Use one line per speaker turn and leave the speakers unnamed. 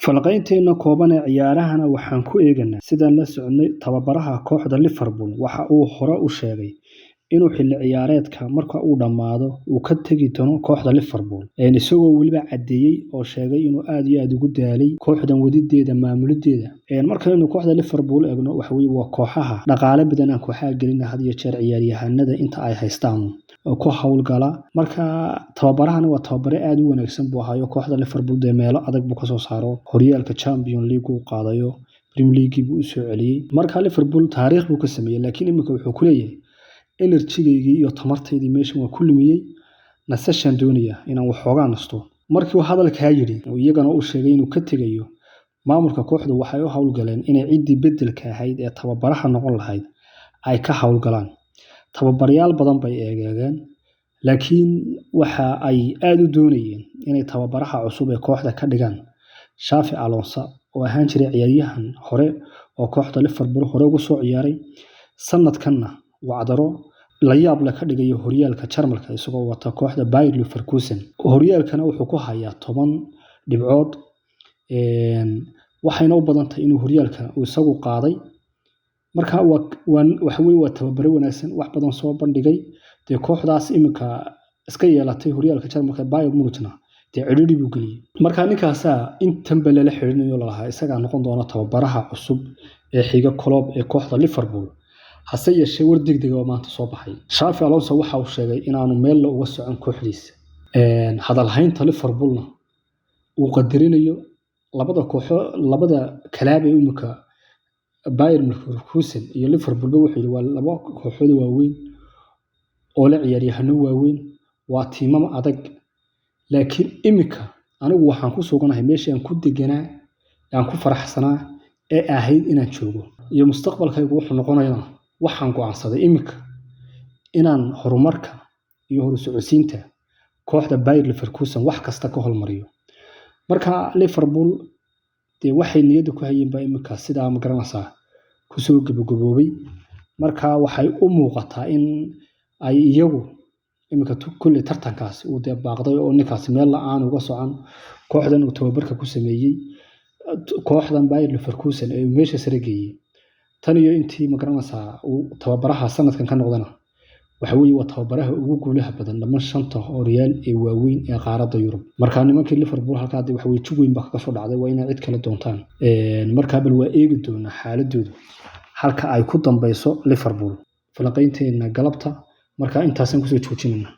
Falanqaynteena kooban ee ciyaarahana waxaan ku eegaynaa sidaan la soconay tababaraha kooxda Liverpool waxa uu hore u sheegay inuu xilli ciyaareedka marka uu dhamaado uu ka tagi doono kooxda Liverpool isagoo waliba cadeeyay oo sheegay inuu aad iyo aad ugu daalay kooxdan wadideeda maamulideeda markaynu kooxda Liverpool eegno waxa weeye waa kooxaha dhaqaale badan aan kooxaha gelina had iyo jeer ciyaaryahanada inta ay haystaan oo ku hawlgala marka tababarahana waa tababare aad u wanaagsan buu hayo kooxda Liverpool de meelo adag buu ka soo saaro horyaalka Champions League uu qaadayo Premier League buu u soo celiyay marka Liverpool taariikh buu ka sameeyay laakiin imika wuxuu ku leeyahay energy-gaygii iyo tamartaydii meeshan waa ku lumiyay nasashan doonaya inaan waxoogaa nasto markii uu hadalka yiri iyagana uu sheegay inuu ka tagayo maamulka kooxdu waxay u hawlgaleen inay cidii bedelka ahayd ee tababaraha noqon lahayd ay ka hawlgalaan tababarayaal badan bay eegeen laakiin waxa ay aad u doonayeen inay tababaraha cusub ee kooxda ka dhigaan Xavi Alonso oo ahaan jiray ciyaaryahan hore oo kooxda Liverpool hore ugu soo ciyaaray sanadkanna wacdaro la yaab la ka dhigayo horyaalka Jarmalka isagoo wata kooxda Bayer Leverkusen horyaalkana wuxuu ku hayaa 10 dhibcood waxayna u badan tahay inuu horyaalka uu isagu qaaday marka waxa weeye waa tababare wanaagsan wax badan soo bandhigay de kooxdaas imika iska yeelatay horyaalka Jarmalka Bayern Munich dee cidhidhi buu galiyay marka ninkaas intan bal la xiriirinayo lahaa isaga noqon doona tababaraha cusub ee xiga club ee kooxda Liverpool hase yeeshee war degdeg ah maanta soo baxay Xavi Alonso waxa uu sheegay inaanu meel la uga socon kooxdiisa hadal haynta Liverpoolna uu qadarinayo labada kalaab ee imika Bayern Leverkusen iyo Liverpool waxay waa laba kooxood waaweyn oo la ciyaaryahanno waaweyn waa tiimam adag laakiin imika anigu waxaan ku suganahay meeshii aan ku deganaa aan ku faraxsanaa ee ahayd inaan joogo iyo mustaqbalkaygu wuxuu noqonayaa waxaan go'aansaday imika inaan horumarka iyo horumarsiinta kooxda Bayer Leverkusen wax kasta ka hormariyo marka Liverpool waxay niyada ku hayeen baa imika sida ma garanaysaa ku soo gabagaboobay marka waxay u muuqataa in ay iyagu imika kulli tartankaas uu baaqday oo ninkaas meel la aan uga socon kooxdan uu tababarka ku sameeyay kooxdan Bayer Leverkusen ee meesha sare geeyay tan iyo intii ma garanaysaa uu tababaraha sanadkan ka noqdana waxa weeye waa tababaraha ugu guulaha badan dhammaan shanta horyaal ee waaweyn ee qaaradda Yurub marka nimankii Liverpool halka waxa weeye jug weyn baa ka soo dhacday waa inay cid kale doontaan marka bal waa eegi doona xaaladoodu halka ay ku dambayso Liverpool falanqaynteena galabta marka intaasan ku soo joojinayna